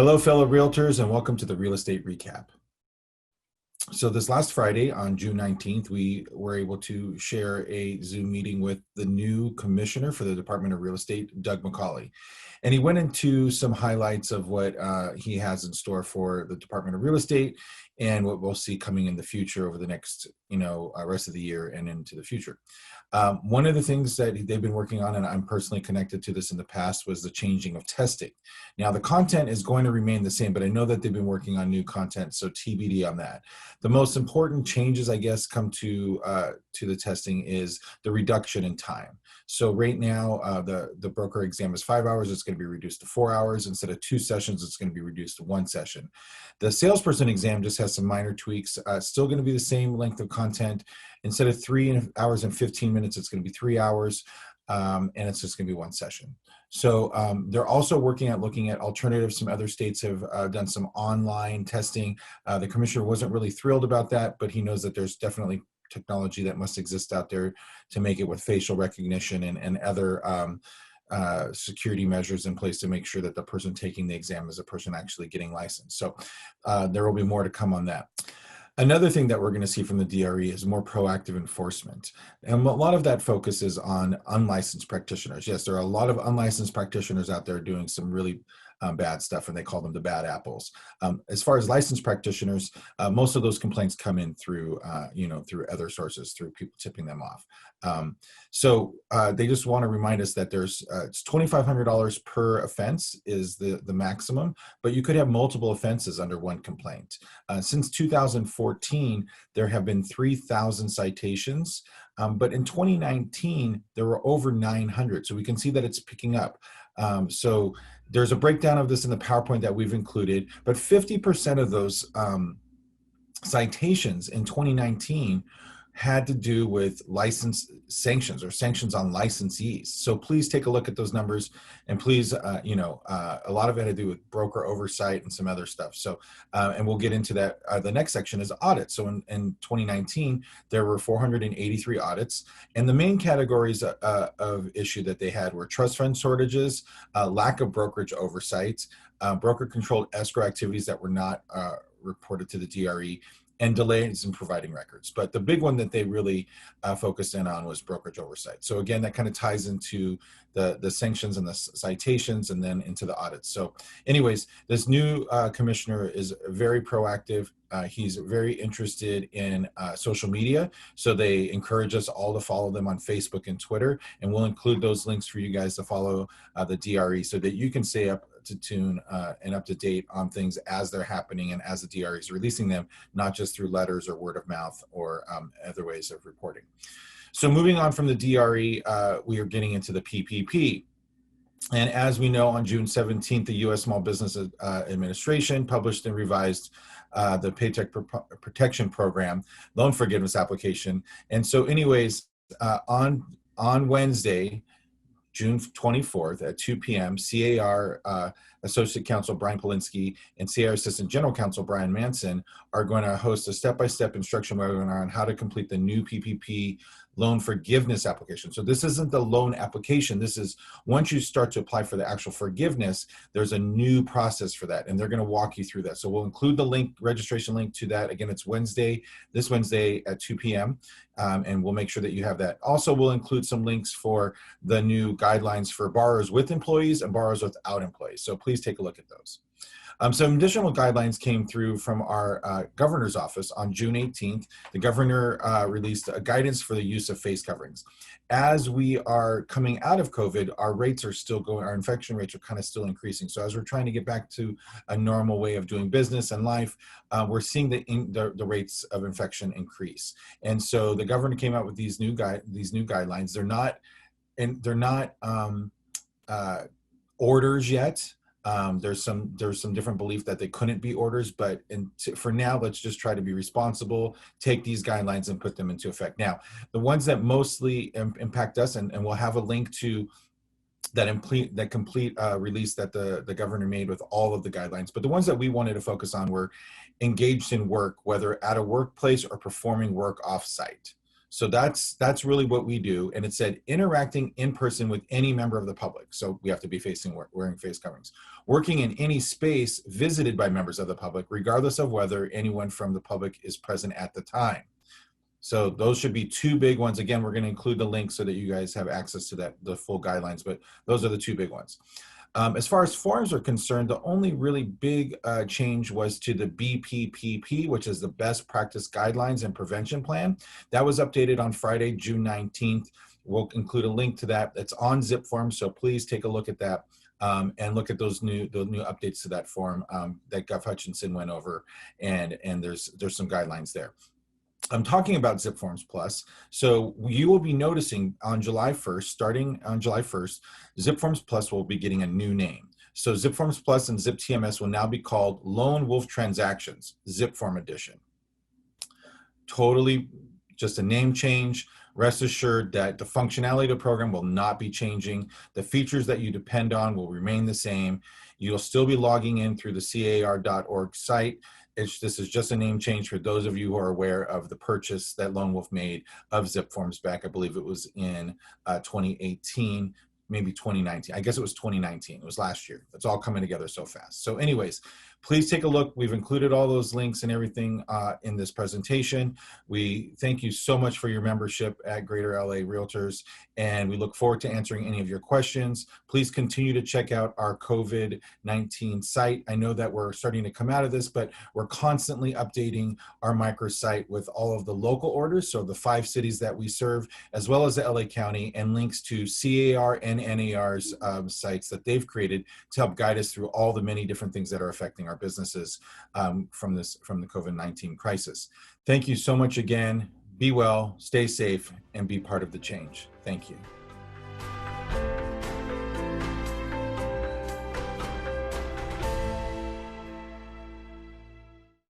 Hello, fellow realtors, and welcome to the Real Estate Recap. So this last Friday on June 19th, we were able to share a Zoom meeting with the new commissioner for the Department of Real Estate, Doug McCauley. And he went into some highlights of what he has in store for the Department of Real Estate and what we'll see coming in the future over the next, rest of the year and into the future. One of the things that they've been working on, and I'm personally connected to this in the past, was the changing of testing. Now, the content is going to remain the same, but I know that they've been working on new content, so TBD on that. The most important changes, I guess, come to the testing is the reduction in time. So right now, the broker exam is 5 hours. It's going to be reduced to 4 hours. Instead of 2 sessions, it's going to be reduced to 1 session. The salesperson exam just has some minor tweaks. Still going to be the same length of content. Instead of 3 hours and 15 minutes, it's going to be 3 hours. And it's just going to be 1 session. So they're also working at looking at alternatives. Some other states have done some online testing. The commissioner wasn't really thrilled about that, but he knows that there's definitely technology that must exist out there to make it with facial recognition and other security measures in place to make sure that the person taking the exam is a person actually getting licensed. So there will be more to come on that. Another thing that we're going to see from the DRE is more proactive enforcement. And a lot of that focuses on unlicensed practitioners. Yes, there are a lot of unlicensed practitioners out there doing some really bad stuff, and they call them the bad apples. As far as licensed practitioners, most of those complaints come in through, through other sources, through people tipping them off. So they just want to remind us that there's it's $2,500 per offense is the maximum, but you could have multiple offenses under one complaint. Since 2014, there have been 3,000 citations, but in 2019, there were over 900. So we can see that it's picking up. So there's a breakdown of this in the PowerPoint that we've included, but 50% of those citations in 2019 had to do with license sanctions or sanctions on licensees. So please take a look at those numbers, and please, a lot of it had to do with broker oversight and some other stuff. So, and we'll get into that. The next section is audits. So in 2019, there were 483 audits, and the main categories of issue that they had were trust fund shortages, lack of brokerage oversight, broker-controlled escrow activities that were not reported to the DRE, and delays in providing records. But the big one that they really focused in on was brokerage oversight. So again, that kind of ties into the sanctions and the citations and then into the audits. So anyways, this new commissioner is very proactive. He's very interested in social media. So they encourage us all to follow them on Facebook and Twitter. And we'll include those links for you guys to follow the DRE so that you can stay up to tune and up to date on things as they're happening and as the DRE is releasing them, not just through letters or word of mouth or other ways of reporting. So moving on from the DRE, we are getting into the PPP. And as we know, on June 17th, the U.S. Small Business Administration published and revised the Paycheck Protection Program loan forgiveness application. And so anyways, on Wednesday, June 24th at 2 p.m., CAR Associate Counsel Brian Polinsky and CAR Assistant General Counsel Brian Manson are going to host a step-by-step instruction webinar on how to complete the new PPP loan forgiveness application. So this isn't the loan application. This is once you start to apply for the actual forgiveness, there's a new process for that, and they're going to walk you through that. So we'll include the link, registration link to that. Again, it's this Wednesday at 2 p.m., and we'll make sure that you have that. Also, we'll include some links for the new guidelines for borrowers with employees and borrowers without employees. So please take a look at those. Some additional guidelines came through from our governor's office on June 18th. The governor released a guidance for the use of face coverings. As we are coming out of COVID, our rates are still going, our infection rates are kind of still increasing. So as we're trying to get back to a normal way of doing business and life, we're seeing the rates of infection increase. And so the governor came out with these new guidelines. They're not orders yet. There's some different belief that they couldn't be orders, but for now, let's just try to be responsible, take these guidelines and put them into effect. Now, the ones that mostly impact us, and we'll have a link to that complete release that the governor made with all of the guidelines. But the ones that we wanted to focus on were engaged in work, whether at a workplace or performing work off-site. So that's really what we do. And it said interacting in person with any member of the public. So we have to be wearing face coverings. Working in any space visited by members of the public, regardless of whether anyone from the public is present at the time. So those should be two big ones. Again, we're going to include the link so that you guys have access to the full guidelines, but those are the two big ones. As far as forms are concerned, the only really big change was to the BPPP, which is the Best Practice Guidelines and Prevention Plan. That was updated on Friday, June 19th. We'll include a link to that. It's on ZipForms, so please take a look at that and look at the new updates to that form that Gov Hutchinson went over, and there's some guidelines there. I'm talking about ZipForms Plus. So you will be noticing on July 1st, starting on July 1st, ZipForms Plus will be getting a new name. So ZipForms Plus and ZipTMS will now be called Lone Wolf Transactions, ZipForm Edition. Totally just a name change. Rest assured that the functionality of the program will not be changing. The features that you depend on will remain the same. You'll still be logging in through the car.org site. This is just a name change for those of you who are aware of the purchase that Lone Wolf made of ZipForms back, I believe it was in 2018, maybe 2019. I guess it was 2019. It was last year. It's all coming together so fast. So anyways, please take a look. We've included all those links and everything in this presentation. We thank you so much for your membership at Greater LA Realtors, and we look forward to answering any of your questions. Please continue to check out our COVID-19 site. I know that we're starting to come out of this, but we're constantly updating our microsite with all of the local orders, so the 5 cities that we serve, as well as the LA County, and links to CAR and NAR's sites that they've created to help guide us through all the many different things that are affecting our businesses from the COVID-19 crisis. Thank you so much again. Be well, stay safe, and be part of the change. Thank you.